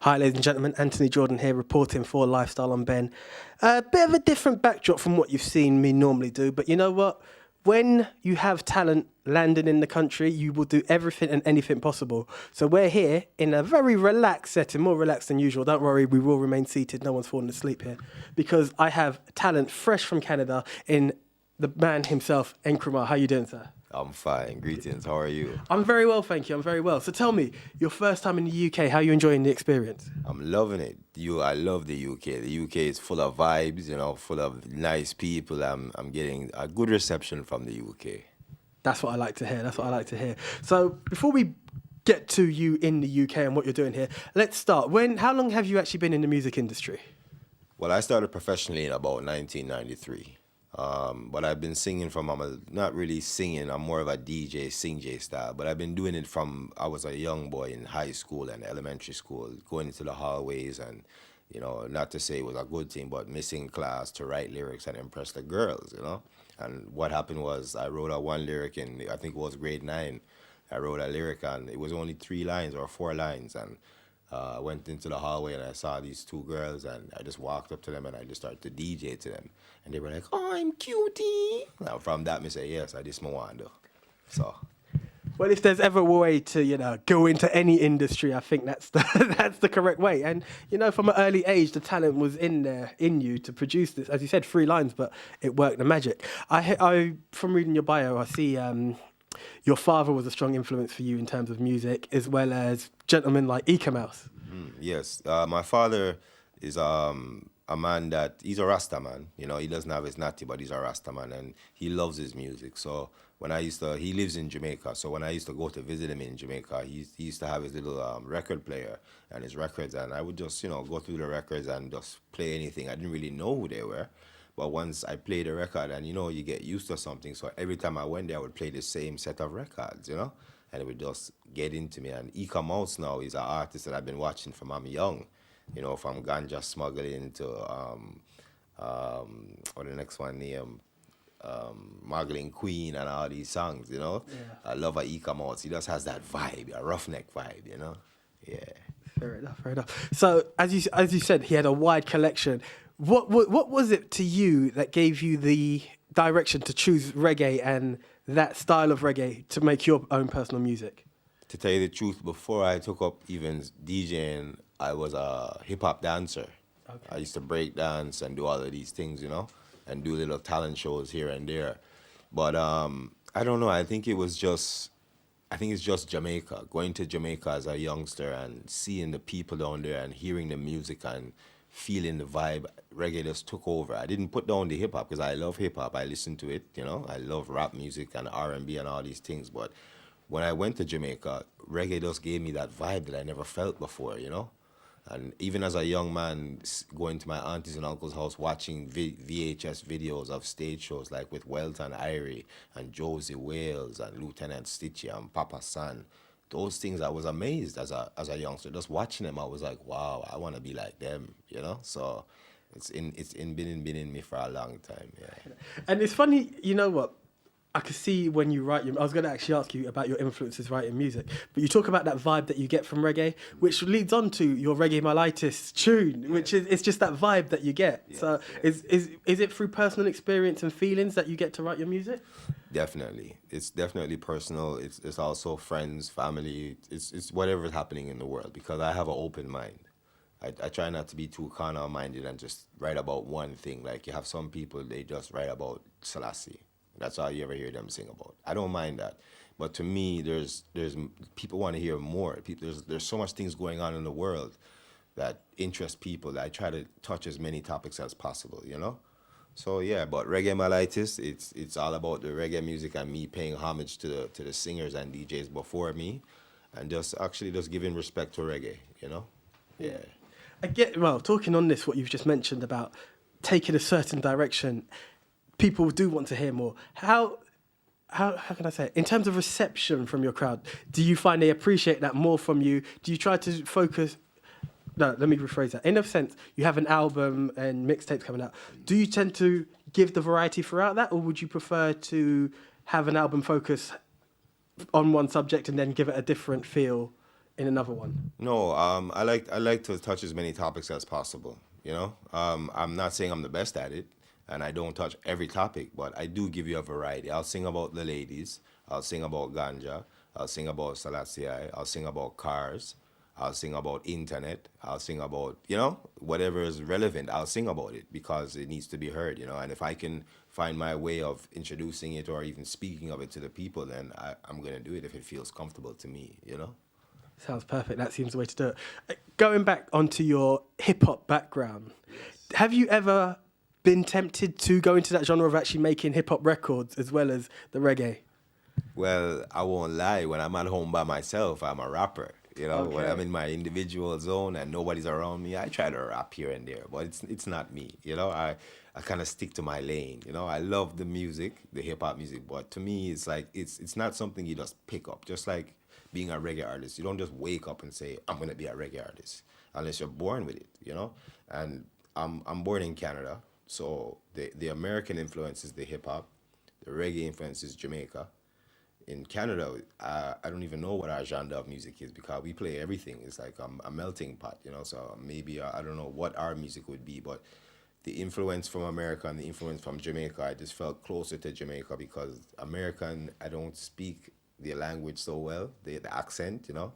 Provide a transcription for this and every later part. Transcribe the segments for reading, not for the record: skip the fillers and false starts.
Hi, ladies and gentlemen. Anthony Jordan here, reporting for Lifestyle on Ben. A bit of a different backdrop from what you've seen me normally do, but you know what? When you have talent landing in the country, you will do everything and anything possible. So we're here in a very relaxed setting, more relaxed than usual. Don't worry, we will remain seated. No one's falling asleep here, because I have talent fresh from Canada in the man himself, Nkrumah. How you doing, sir? I'm fine. Greetings. How are you? I'm very well, thank you. I'm very well. So tell me, your first time in the UK, how are you enjoying the experience? I'm loving it. I love the UK. The UK is full of vibes, full of nice people. I'm getting a good reception from the UK. That's what I like to hear. That's what I like to hear. So before we get to you in the UK and what you're doing here, let's start. How long have you actually been in the music industry? Well, I started professionally in about 1993. But I've been singing I'm not really singing, I'm more of a DJ, sing-J style. But I've been doing it from I was a young boy in high school and elementary school, going into the hallways and, not to say it was a good thing, but missing class to write lyrics and impress the girls. And what happened was I wrote one lyric in, I think it was grade 9. I wrote a lyric and it was only 3 lines or 4 lines. And I went into the hallway and I saw these 2 girls and I just walked up to them and I just started to DJ to them. And they were like, "Oh, I'm cutie." Now from that, I say, yes, I just want to do. So. Well, if there's ever a way to, go into any industry, I think that's that's the correct way. And, from an early age, the talent was in you to produce this. As you said, 3 lines, but it worked the magic. From reading your bio, I see your father was a strong influence for you in terms of music, as well as gentlemen like Eka Mouse. Yes, my father is a man that, he's a Rasta man. He doesn't have his natty, but he's a Rasta man, and he loves his music. So he lives in Jamaica, so when I used to go to visit him in Jamaica, he used to have his little record player and his records, and I would just, go through the records and just play anything. I didn't really know who they were. But once I played the record and, you get used to something. So every time I went there, I would play the same set of records, and it would just get into me. And Eka Mouse now is an artist that I've been watching from I'm young, from ganja smuggling to, what the next one name, Muggling Queen and all these songs, Yeah. I love Eka Mouse. He just has that vibe, a roughneck vibe, Yeah. Fair enough, fair enough. So as you said, he had a wide collection. What was it to you that gave you the direction to choose reggae and that style of reggae to make your own personal music? To tell you the truth, before I took up even DJing, I was a hip-hop dancer. Okay. I used to break dance and do all of these things, and do little talent shows here and there. But I don't know, I think it's just Jamaica. Going to Jamaica as a youngster and seeing the people down there and hearing the music and feeling the vibe, reggae just took over. I didn't put down the hip-hop because I love hip-hop. I listen to it, I love rap music and R&B and all these things. But when I went to Jamaica, reggae just gave me that vibe that I never felt before, And even as a young man, going to my aunties and uncles' house, watching VHS videos of stage shows like with Welton Irie and Josie Wales and Lieutenant Stitchie and Papa San, those things I was amazed as a youngster. Just watching them, I was like, wow, I want to be like them, So been in me for a long time, yeah. And it's funny, you know what? I could see when you write I was going to actually ask you about your influences writing music, but you talk about that vibe that you get from reggae, which leads on to your Reggae Malitis tune, which is, it's just that vibe that you get. Yes, so yes. Is it through personal experience and feelings that you get to write your music? Definitely. It's definitely personal. It's also friends, family. It's whatever's happening in the world, because I have an open mind. I try not to be too carnal-minded and just write about one thing. Like you have some people, they just write about Selassie. That's all you ever hear them sing about. I don't mind that. But to me, there's people want to hear more. There's so much things going on in the world that interest people that I try to touch as many topics as possible, So yeah, but Reggae Malitis, it's all about the reggae music and me paying homage to the singers and DJs before me, and just giving respect to reggae, Yeah. Talking on this, what you've just mentioned about taking a certain direction, people do want to hear more. How can I say it? In terms of reception from your crowd, do you find they appreciate that more from you? Do you try to focus? No, let me rephrase that. In a sense, you have an album and mixtapes coming out. Do you tend to give the variety throughout that, or would you prefer to have an album focus on one subject and then give it a different feel in another one? No, I like to touch as many topics as possible. You know, I'm not saying I'm the best at it, and I don't touch every topic, but I do give you a variety. I'll sing about the ladies. I'll sing about ganja. I'll sing about Selassie. I'll sing about cars. I'll sing about internet. I'll sing about, you know, whatever is relevant. I'll sing about it because it needs to be heard, you know. And if I can find my way of introducing it or even speaking of it to the people, then I'm gonna do it if it feels comfortable to me, you know. Sounds perfect. That seems the way to do it. Going back onto your hip hop background, have you ever been tempted to go into that genre of actually making hip hop records as well as the reggae? Well, I won't lie. When I'm at home by myself, I'm a rapper. You know, when I'm Okay. in my individual zone and nobody's around me, I try to rap here and there, but it's not me. You know, I kind of stick to my lane. You know, I love the music, the hip hop music, but to me, it's like it's not something you just pick up. Just like being a reggae artist, you don't just wake up and say I'm gonna be a reggae artist unless you're born with it. You know, and I'm born in Canada, so the American influence is the hip hop, the reggae influence is Jamaica. In Canada, I don't even know what our genre of music is because we play everything. It's like a melting pot, you know. So maybe I don't know what our music would be, but the influence from America and the influence from Jamaica, I just felt closer to Jamaica because American, I don't speak the language so well, the accent, you know.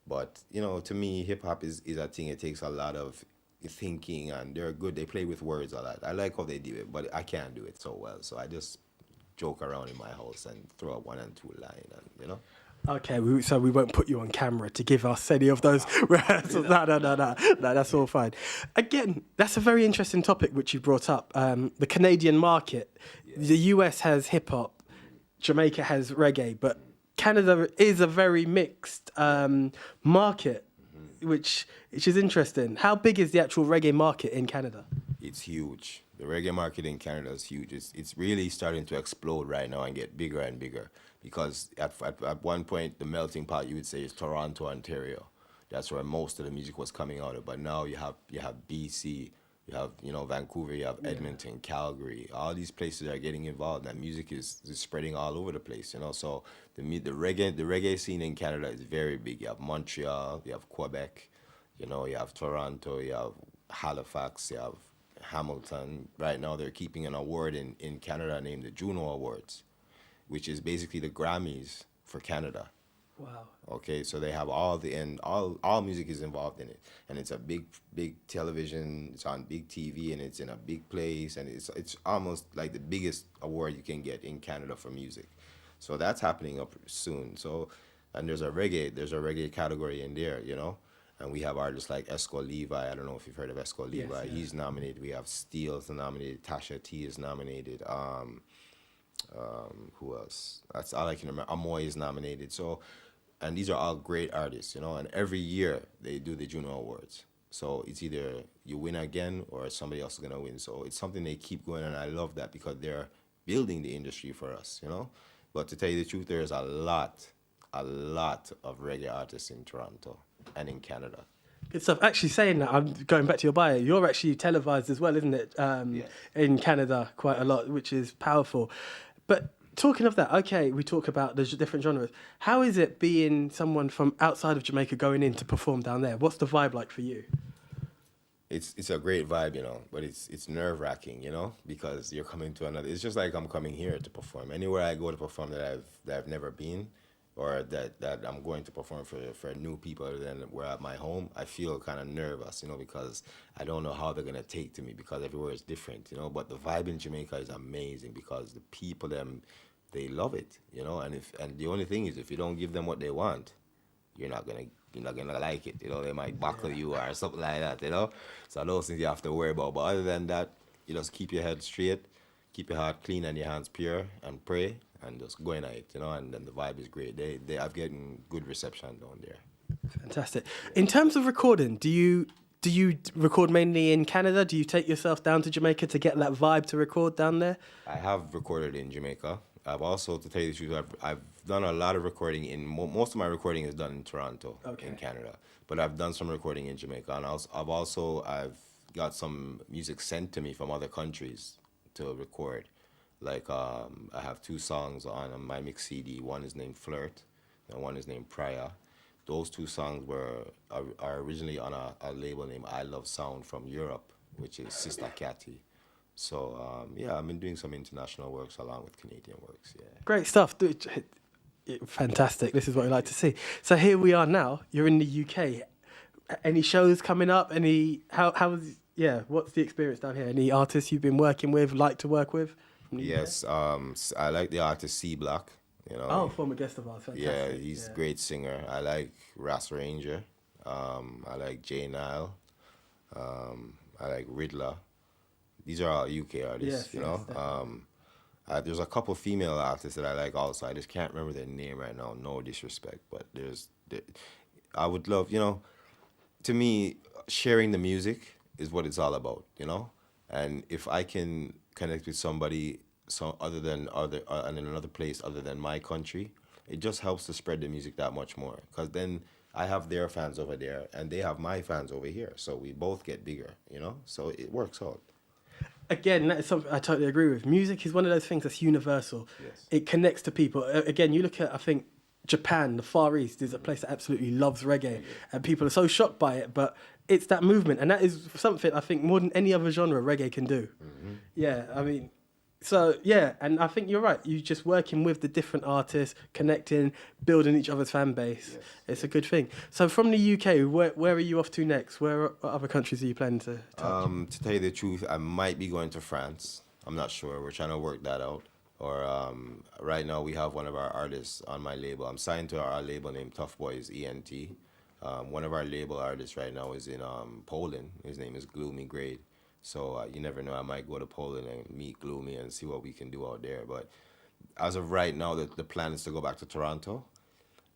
But you know, to me, hip hop is a thing. It takes a lot of thinking, and they're good. They play with words a lot. I like how they do it, but I can't do it so well. So I just joke around in my house and throw a one and two line, and you know. Okay, so we won't put you on camera to give us any of those rehearsals. No, that's all fine. Again, that's a very interesting topic which you brought up. The Canadian market. The US has hip hop, Jamaica has reggae, but Canada is a very mixed market, which is interesting. How big is the actual reggae market in Canada? It's huge. The reggae market in Canada is huge. It's really starting to explode right now and get bigger and bigger because at one point the melting pot you would say is Toronto, Ontario. That's where most of the music was coming out of. But now you have BC, you have Vancouver, you have Edmonton, Calgary. All these places are getting involved, and music is spreading all over the place. You know, so the reggae scene in Canada is very big. You have Montreal, you have Quebec, you have Toronto, you have Halifax, you have Hamilton. Right now, they're keeping an award in Canada named the Juno Awards, which is basically the Grammys for Canada. Wow. Okay, so they have all music is involved in it, and it's a big television. It's on big TV, and it's in a big place, and it's almost like the biggest award you can get in Canada for music. So that's happening up soon. So, and there's a reggae category in there, and we have artists like Esco Levi. I don't know if you've heard of Esco Yes, Levi. yeah. He's nominated. We have Steele's nominated. Tasha T is nominated. Who else? That's all I can remember. Amoy is nominated. So, and these are all great artists, and every year they do the Juno Awards. So it's either you win again or somebody else is gonna win. So it's something they keep going, and I love that because they're building the industry for us. But to tell you the truth, there's a lot of reggae artists in Toronto and in Canada. Good stuff. Actually, saying that, I'm going back to your bio. You're actually televised as well, isn't it? Yes. In Canada, quite a lot, which is powerful. But talking of that, okay, we talk about the different genres. How is it being someone from outside of Jamaica going in to perform down there? What's the vibe like for you? It's a great vibe, but it's nerve wracking, because you're coming to another. It's just like I'm coming here to perform. Anywhere I go to perform that I've never been, or that I'm going to perform for new people other than where at my home, I feel kind of nervous, because I don't know how they're gonna take to me because everywhere is different, But the vibe in Jamaica is amazing because the people they love it, and the only thing is if you don't give them what they want, you're not gonna like it. They might buckle you or something like that. So those things you have to worry about. But other than that, you just keep your head straight, keep your heart clean and your hands pure, and pray and just go in at it. And then the vibe is great. They have getting good reception down there. Fantastic. In terms of recording, do you record mainly in Canada? Do you take yourself down to Jamaica to get that vibe to record down there? I have recorded in Jamaica. I've also, to tell you the truth, I've done a lot of recording most of my recording is done in Toronto, in Canada. But I've done some recording in Jamaica, and I've got some music sent to me from other countries to record. Like I have two songs on my mix CD. One is named Flirt, and one is named Prior. those two songs are originally on a label named I Love Sound from Europe, which is Sister Cathy. So yeah, I've been doing some international works along with Canadian works. Yeah. Great stuff. Fantastic. This is what we like to see. So here we are now. You're in the UK. Any shows coming up? What's the experience down here? Any artists you've been working with, like to work with? Yes, I like the artist C Block. You know. Oh, former guest of ours. Fantastic. Yeah, he's a great singer. I like Ras Ranger. I like J Nile. I like Riddler. These are all UK artists, you know. There's a couple female artists that I like also. I just can't remember their name right now. No disrespect, but I would love, you know, to me, sharing the music is what it's all about, you know. And if I can connect with somebody in another place other than my country, it just helps to spread the music that much more. Because then I have their fans over there, and they have my fans over here. So we both get bigger, you know. So it works out. Again, that is something I totally agree with. Music is one of those things that's universal. Yes. It connects to people. Again, you look at, I think, Japan, the Far East, is a place that absolutely loves reggae. And people are so shocked by it, but it's that movement. And that is something I think more than any other genre reggae can do. Mm-hmm. Yeah, I mean, so yeah, and I think you're right. You just working with the different artists, connecting, building each other's fan base. Yes. It's a good thing. So from the UK, where are you off to next? What other countries are you planning to touch? To tell you the truth, I might be going to France. I'm not sure. We're trying to work that out. Or right now we have one of our artists on my label. I'm signed to our label named Tough Boys ENT. One of our label artists right now is in Poland. His name is Gloomy Grade. So you never know, I might go to Poland and meet Gloomy and see what we can do out there. But as of right now, the plan is to go back to Toronto.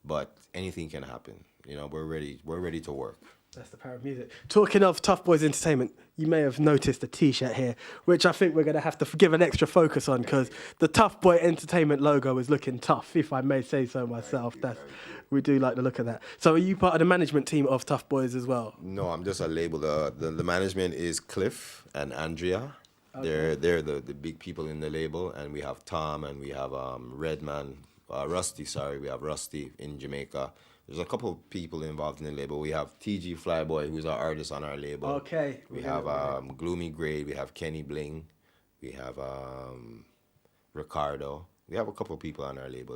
But anything can happen. You know, we're ready to work. That's the power of music. Talking of Tough Boys Entertainment, you may have noticed a T-shirt here, which I think we're going to have to give an extra focus on because the Tough Boy Entertainment logo is looking tough, if I may say so myself. We do like the look of that. So are you part of the management team of Tough Boys as well? No, I'm just a label. The management is Cliff and Andrea. Okay. They're the big people in the label, and we have Tom and we have Rusty. We have Rusty in Jamaica. There's a couple of people involved in the label. We have TG Flyboy, who's our artist on our label. Okay. We have Gloomy Grade. We have Kenny Bling. We have Ricardo. We have a couple of people on our label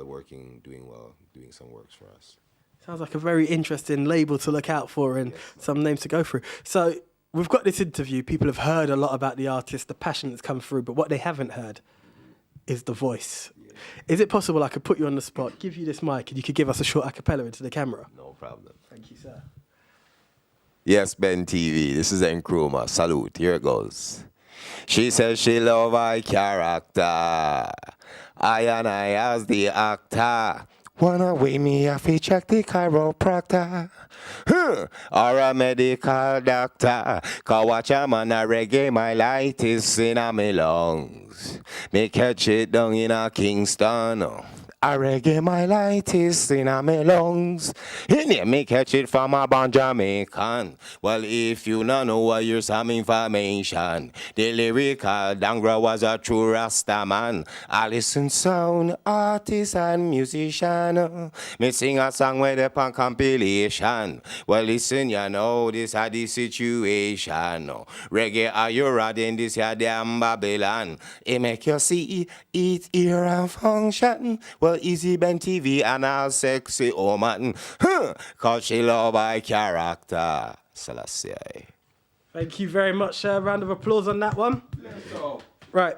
doing some works for us. Sounds like a very interesting label to look out for and some names to go through. So we've got this interview. People have heard a lot about the artist, the passion that's come through, but what they haven't heard is the voice. Is it possible I could put you on the spot, give you this mic, and you could give us a short a cappella into the camera? No problem. Thank you, sir. Yes, Ben TV. This is Nkrumah. Salute. Here it goes. She says she love my character. I as the actor. Wanna weigh me if you check the chiropractor. Or a medical doctor. Cause watch a man a reggae, my light is in a me lungs. Me catch it down in a Kingston. A reggae, my light is in a me lungs. In here, me catch it from a born Jamaican. Well, if you don't know what you're some information, the lyrical Dangra was a true Rasta man. I listen sound, artist and musician. Me sing a song with up on compilation. Well, listen, you know, this is the situation. Reggae, are you riding this here damn Babylon? It make you see, eat, hear and function. Well, easy Ben TV and all sexy woman. Cause she love my character. Selassie. Thank you very much. Round of applause on that one. Let's go. Right.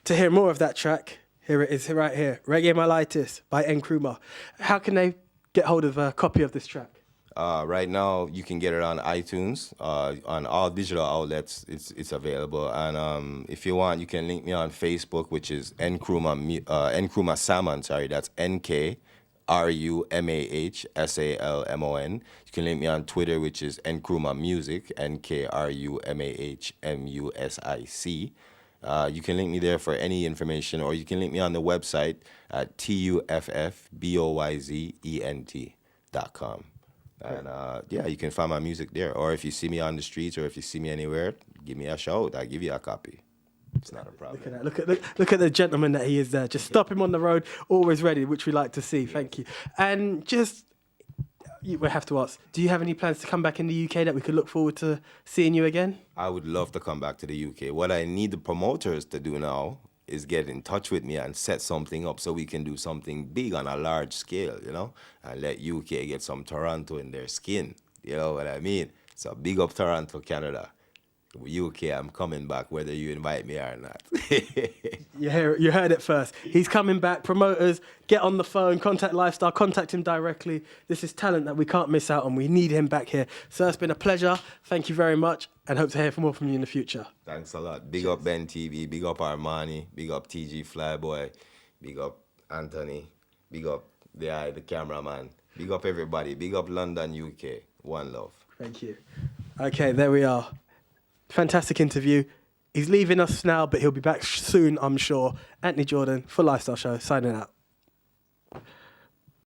To hear more of that track, here it is right here. Reggae Malitis by Nkrumah. How can they get hold of a copy of this track? Right now, you can get it on iTunes, on all digital outlets. It's available, and if you want, you can link me on Facebook, which is Nkrumah Salmon. Sorry, that's NKRUMAHSALMON. You can link me on Twitter, which is Nkrumah Music, NKRUMAHMUSIC. You can link me there for any information, or you can link me on the website at TUFFBOYZENT.com. And you can find my music there. Or if you see me on the streets or if you see me anywhere, give me a shout. I'll give you a copy. It's not a problem. Look at that. Look at the gentleman that he is there. Just stop him on the road, always ready, which we like to see. Thank you. And just We have to ask, do you have any plans to come back in the UK that we could look forward to seeing you again? I would love to come back to the UK. What I need the promoters to do now is get in touch with me and set something up so we can do something big on a large scale, you know, and let UK get some Toronto in their skin. You know what I mean? So big up Toronto, Canada. UK, I'm coming back whether you invite me or not. You heard it first. He's coming back. Promoters, get on the phone, contact Lifestyle, contact him directly. This is talent that we can't miss out on. We need him back here. Sir, it's been a pleasure. Thank you very much, and hope to hear more from you in the future. Thanks a lot. Big up Ben TV, big up Armani, big up TG Flyboy, big up Anthony, big up the cameraman, big up everybody, big up London, UK. One love. Thank you. Okay, there we are. Fantastic interview. He's leaving us now, but he'll be back soon, I'm sure. Anthony Jordan for Lifestyle Show, signing out.